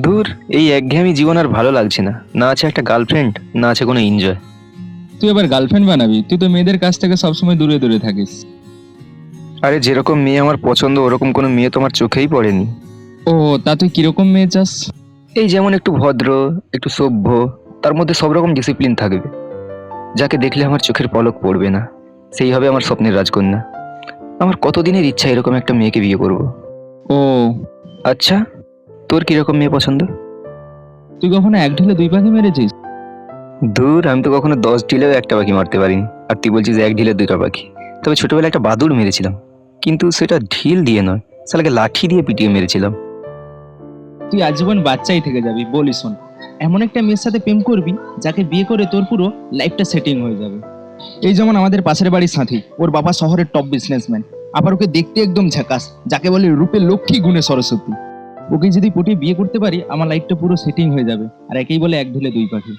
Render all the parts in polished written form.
দূর, এই একঘেয়েমি জীবন আর ভালো লাগছে না। না আছে একটা গার্লফ্রেন্ড, না আছে কোনো এনজয়। তুই আবার গার্লফ্রেন্ড বানাবি? তুই তো মেয়েদের কাছ থেকে সবসময় দূরে দূরে থাকিস। আরে যেরকম মেয়ে আমার পছন্দ ওরকম কোনো মেয়ে তোমার চোখেই পড়েনি। ও, তা তুই কিরকম মেয়ে চাস? এই যেমন একটু ভদ্র, একটু সভ্য, তার মধ্যে সব রকম ডিসিপ্লিন থাকবে, যাকে দেখলে আমার চোখের পলক পড়বে না। সেই হবে আমার স্বপ্নের রাজকন্যা। আমার কতদিনের ইচ্ছা এরকম একটা মেয়েকে বিয়ে করব। ও, আচ্ছা, তোর কিরকম মেয়ে পছন্দ? তুই কখনো এক ঢিলে দুই পাখি মেরেছিস? দূর, আমি তো কখনো 10 ঢিলেও একটা পাখি মারতে পারিনি, আর তুই বলছিস এক ঢিলে দুইটা পাখি। তবে ছোটবেলায় একটা বাদুড় মেরেছিলাম, কিন্তু সেটা ঢিল দিয়ে নয়, শালাকে লাঠি দিয়ে পিটিয়ে মেরেছিলাম। তুই আজীবন বাচ্চাই থেকে যাবি। বলি শোন, এমন একটা মেয়ের সাথে প্রেম করবি যাকে বিয়ে করে তোর পুরো লাইফটা সেটিং হয়ে যাবে। এই যেমন আমাদের পাশের বাড়ির সাথী, ওর বাবা শহরের টপ বিজনেসম্যান, আবার ওকে দেখতে একদম ঝাকাস, যাকে বলে রূপে লক্ষ্মী গুণে সরস্বতী। ওকে যদি পটিয়ে বিয়ে করতে পারি আমার লাইফটা পুরো সেটিং হয়ে যাবে। আর একেই বলে এক ঢিলে দুই পাখি।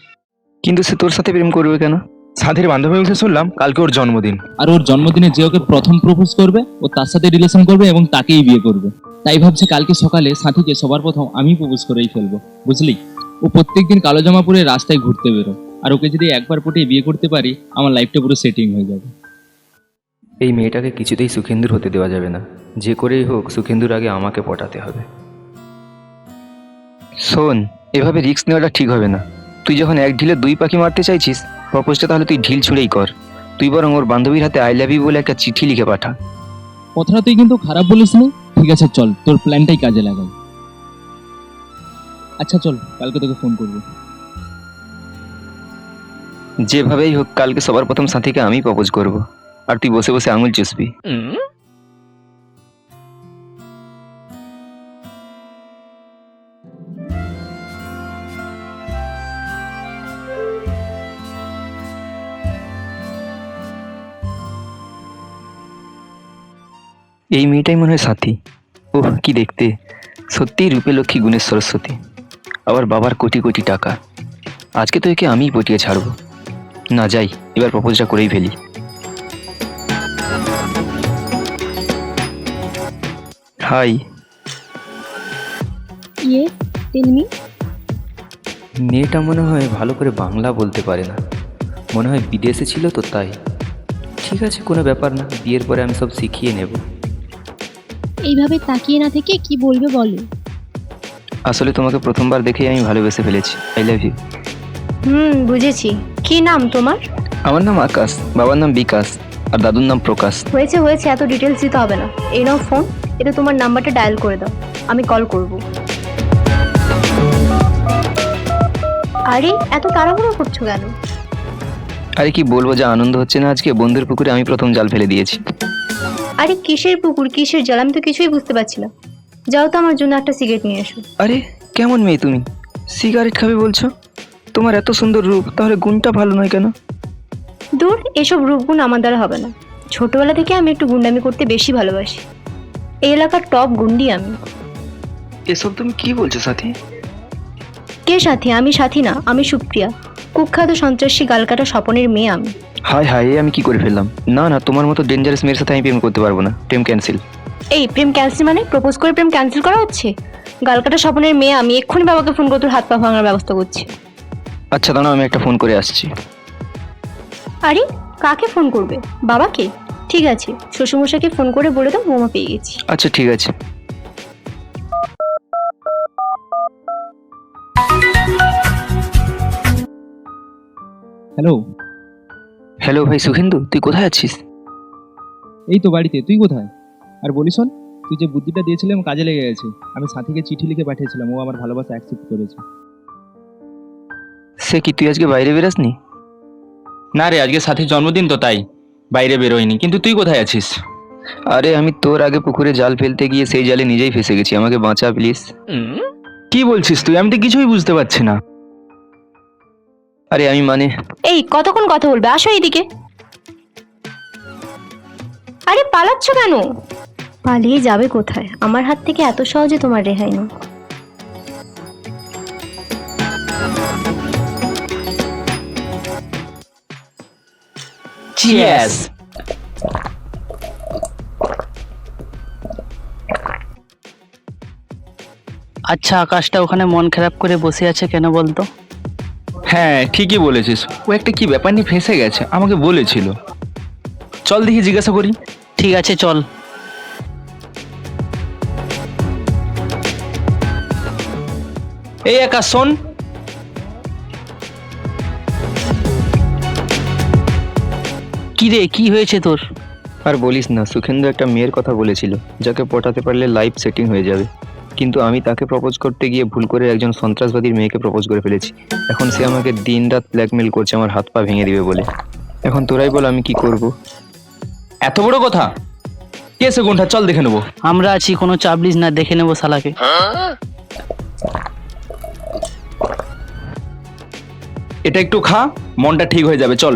কিন্তু সে তোর সাথে প্রেম করবে কেন? সাথীর বান্ধবী বলতে শুনলাম কালকে ওর জন্মদিন। আর ওর জন্মদিনে যে ওকে প্রথম প্রপোজ করবে ও তার সাথে রিলেশন করবে এবং তাকেই বিয়ে করবে। তাই ভাবছে কালকে সকালে সাথীকে সবার প্রথম আমি প্রপোজ করেই ফেলবো, বুঝলি? ও প্রত্যেকদিন কালো জামা পরে রাস্তায় ঘুরতে বেরো, আর ওকে যদি একবার পটিয়ে বিয়ে করতে পারি আমার লাইফটা পুরো সেটিং হয়ে যাবে। এই মেয়েটাকে কিছুতেই সুখেন্দুর হতে দেওয়া যাবে না। যে করেই হোক সুখেন্দুর আগে আমাকে পটাতে হবে। শোন, এভাবে রিস্ক নেওয়াটা ঠিক হবে না। তুই যখন এক ঢিলে দুই পাখি মারতে চাইছিস, প্রপোজটা তাহলে তুই ঢিল ছুঁড়েই কর। তুই বরং ওর বান্ধবীর হাতে আই লাভ ইউ বলে একটা চিঠি লিখে পাঠা। কথাটা তুই কিন্তু খারাপ বলিস নি। ঠিক আছে চল, তোর প্ল্যানটাই কাজে লাগাই। আচ্ছা চল, কালকে তোকে ফোন করবো। যেভাবেই হোক কালকে সবার প্রথম সাথীকে আমি প্রপোজ করব, আর তুই বসে বসে আঙুল চুষবি। এই মেয়েটাই মনে হয় সাথী। ওহ, কি দেখতে! সত্যিই রূপে লক্ষ্মী গুণের সরস্বতী, আবার বাবার কোটি কোটি টাকা। আজকে তো একে আমিই পটিয়ে ছাড়বো। না যাই, এবার প্রপোজটা করেই ফেলি। হাই। Yes, tell me. মেয়েটা মনে হয় ভালো করে বাংলা বলতে পারে না, মনে হয় বিদেশে ছিল তো তাই। ঠিক আছে, কোনো ব্যাপার না, বিয়ের পরে আমি সব শিখিয়ে নেব। এইভাবে তাকিয়ে না থেকে কি বলবে বলো। আসলে তোমাকে প্রথমবার দেখেই আমি ভালোবেসে ফেলেছি। I love you. বুঝেছি। কি নাম তোমার? আমার নাম আকাশ, বাবার নাম বিকাশ, আর দাদুর নাম প্রকাশ। হয়েছে হয়েছে, এত ডিটেলস দিতে হবে না। এই নাও ফোন, এটা তোমার নাম্বারটা ডায়াল করে দাও, আমি কল করব। আরে এত তাড়াহুড়ো করছো কেন? আরে কি বলবো, যা আনন্দ হচ্ছে না আজকে, বন্ধুর পুকুরে আমি প্রথম জাল ফেলে দিয়েছি। আরে কিসের পুকুর, কিসের জল, আমি তো কিছুই বুঝতে পারছি না। যাও তো আমার জন্য একটা সিগারেট নিয়ে এসো। আরে কেমন মেয়ে তুমি, সিগারেট খাবে বলছো? তোমার এত সুন্দর রূপ, তাহলে গুণটা ভালো নয় কেন? দূর, এসব রূপগুণ আমার দ্বারা হবে না। ছোটবেলা থেকে আমি একটু গুন্ডামি করতে বেশি ভালোবাসি। এই এলাকার টপ গুন্ডি আমি। এসব তুমি কি বলছো সাথী? কে সাথী? আমি সাথী না, আমি সুপ্রিয়া, কুখ্যাত সন্ত্রাসী গালকাটা স্বপনের মেয়ে আমি। হায় হায়, আমি কি করে ফেললাম! না না, তোমার মতো ডেঞ্জারাস মেয়ের সাথে আমি প্রেম করতে পারবো না, প্রেম ক্যান্সেল। এই প্রেম ক্যান্সেল মানে প্রপোজ করে প্রেম ক্যান্সেল করা হচ্ছে? গালকাটা স্বপনের মেয়ে আমি, এক্ষুনি বাবাকে ফোন করে তোর হাত পা ভাঙার ব্যবস্থা করছি। আচ্ছা দাঁড়াও, আমি একটা ফোন করে আসছি। আরে কাকে ফোন করবে? বাবাকে? ঠিক আছে, শ্বশুরমশাইকে ফোন করে বলে দাও বোমা পেয়ে গেছি। আচ্ছা ঠিক আছে। হ্যালো। হ্যালো ভাই সুখেন্দু, তুই কোথায় আছিস? এই তো বাড়িতে, তুই কোথায়? আর বলি শোন, তুই যে বুদ্ধিটা দিয়েছিলাম কাজে লেগে গেছে। আমি সাথীকে চিঠি লিখে পাঠিয়েছিলাম, ও আমার ভালোবাসা অ্যাকসেপ্ট করেছে। সে কি, তুই আজকে বাইরে বেরাসনি? না রে, আজকে সাথীর জন্মদিন তো তাই বাইরে বেরোয়নি। কিন্তু তুই কোথায় আছিস? আরে আমি তোর আগে পুকুরে জাল ফেলতে গিয়ে সেই জালে নিজেই ফেসে গেছি, আমাকে বাঁচা প্লিজ। কি বলছিস তুই? আমি তো কিছুই বুঝতে পারছি না। আরে আমি মানে এই কতক্ষণ কথা বলবে, আসো এইদিকে। আরে পালাচ্ছ কেন? পালিয়ে যাবে কোথায়? আমার হাত থেকে এত সহজে তোমার রেহাই নেই। চিয়ার্স। আচ্ছা, আকাশটা ওখানে মন খারাপ করে বসে আছে কেন বলতো? হ্যাঁ ঠিকই বলেছিস, ও একটা কি ব্যাপার নিয়ে ফেঁসে গেছে, আমাকে বলেছিল। চল দেখি জিজ্ঞাসা করি। ঠিক আছে চল। এই আকাশ শোন। কি রে, কি হয়েছে তোর? আর বলিস না, সুখেন্দু একটা মেয়ের কথা বলেছিল যাকে পটাতে পারলে লাইফ সেটিং হয়ে যাবে, কিন্তু আমি তাকে প্রপোজ করতে গিয়ে ভুল করে একজন সন্ত্রাসবাদীর মেয়েকে প্রপোজ করে ফেলেছি। এখন সে আমাকে দিনরাত ব্ল্যাকমেল করছে আমার হাত পা ভেঙে দিবে বলে। এখন তোরাই বল আমি কি করব? এত বড় কথা? কে সে কোনটা? চল দেখে নেবো। আমরা আছি, কোনো চাপ লিস না, দেখে নেবো শালাকে। এটা একটু খা, মনটা ঠিক হয়ে যাবে। চল,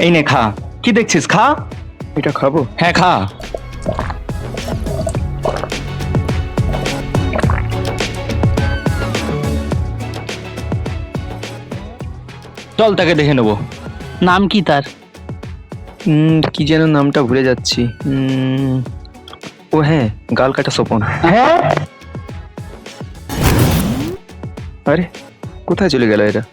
এই নে খা। কি দেখছিস, খা। এটা খাবো? হ্যাঁ খা। চল তাকে দেখে নেবো। নাম কি তার? কি যেন নামটা ভুলে যাচ্ছি। ও হ্যাঁ, গাল কাটা স্বপন। আরে কোথায় চলে গেল এরা?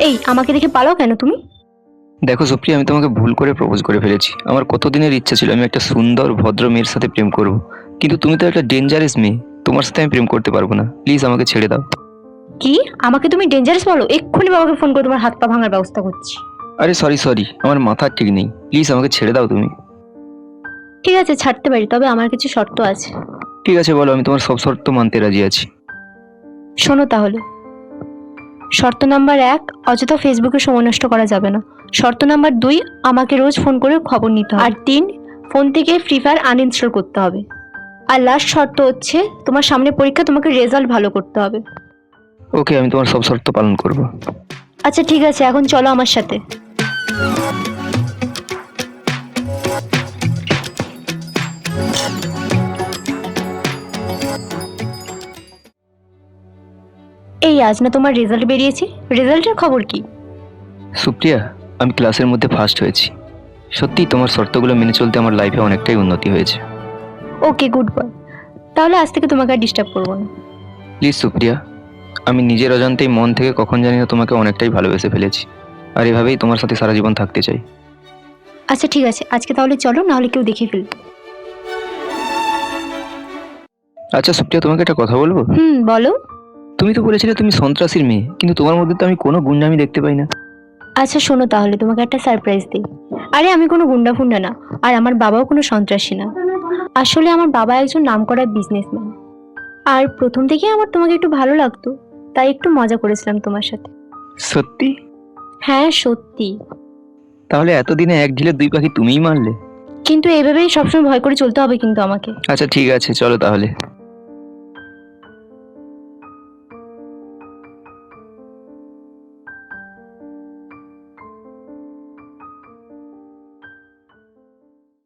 এই আমাকে দেখে পালাও কেন তুমি? দেখো সুপ্রিয়া, আমি তোমাকে ভুল করে প্রপোজ করে ফেলেছি। আমার কতদিনের ইচ্ছা ছিল আমি একটা সুন্দর ভদ্র মেয়ের সাথে প্রেম করব, কিন্তু তুমি তো একটা ডেঞ্জারাস মেয়ে, তোমার সাথে আমি প্রেম করতে পারবো না। প্লিজ আমাকে ছেড়ে দাও। কি আমাকে তুমি ডেঞ্জারাস বলো? এক্ষুনি বাবাকে ফোন করে তোমার হাত পা ভাঙার ব্যবস্থা করছি। আরে সরি, আমার মাথা ঠিক নেই। প্লিজ আমাকে ছেড়ে দাও তুমি। ঠিক আছে, ছাড়তে পারি, তবে আমার কিছু শর্ত আছে। ঠিক আছে বলো, আমি তোমার সব শর্ত মানতে রাজি আছি। শোনো তাহলে। শর্ত নাম্বার 1, অযথা ফেসবুকে সময় নষ্ট করা যাবে না। শর্ত নাম্বার 2, আমাকে রোজ ফোন করে খবর নিতে হবে। আর 3, ফোন থেকে ফ্রি ফায়ার আনইনস্টল করতে হবে। আর লাস্ট শর্ত হচ্ছে তোমার সামনে পরীক্ষা, তোমাকে রেজাল্ট ভালো করতে হবে। ওকে, আমি তোমার সব শর্ত পালন করব। আচ্ছা ঠিক আছে, এখন চলো আমার সাথে। এই আজ না তোমার রেজাল্ট বেরিয়েছে, রেজাল্টের খবর কি? সুপ্রিয়া, আমি ক্লাসের মধ্যে ফার্স্ট হয়েছি। সত্যি তোমার শর্তগুলো মেনে চলতে আমার লাইফে অনেকটাই উন্নতি হয়েছে। ওকে, গুড বয়। তাহলে আজ থেকে তোমাকে আর ডিস্টার্ব করবো না। প্লিজ সুপ্রিয়া, আমি নিজের অজান্তেই মন থেকে কখন জানি না তোমাকে অনেকটাই ভালোবেসে ফেলেছি, আর এভাবেই তোমার সাথে সারা জীবন থাকতে চাই। আচ্ছা ঠিক আছে, আজকে তাহলে চলো, নাহলে কেউ দেখে ফেলবে। আচ্ছা সুপ্রিয়া, তোমাকে একটা কথা বলবো? বলো। তুমি তো বলেছিলে তুমি সন্ত্রাসীর মেয়ে, কিন্তু তোমার মধ্যে তো আমি কোনো গুন্ডামি দেখতে পাই না। আচ্ছা শোনো তাহলে, তোমাকে একটা সারপ্রাইজ দিই। আরে আমি কোনো গুন্ডা ফুন্ডা না, আর আমার বাবাও কোনো সন্ত্রাসী না। আসলে আমার বাবা একজন নামকরা বিজনেসম্যান, আর প্রথম থেকেই আমার তোমাকে একটু ভালো লাগতো, তাই একটু মজা করেছিলাম তোমার সাথে। সত্যি? হ্যাঁ সত্যি। তাহলে এতদিনে এক ঢিলে দুই পাখি তুমিই মারলে। কিন্তু এভাবেই সবসময় ভয় করে চলতে হবে কিন্তু আমাকে। আচ্ছা ঠিক আছে, চলো তাহলে।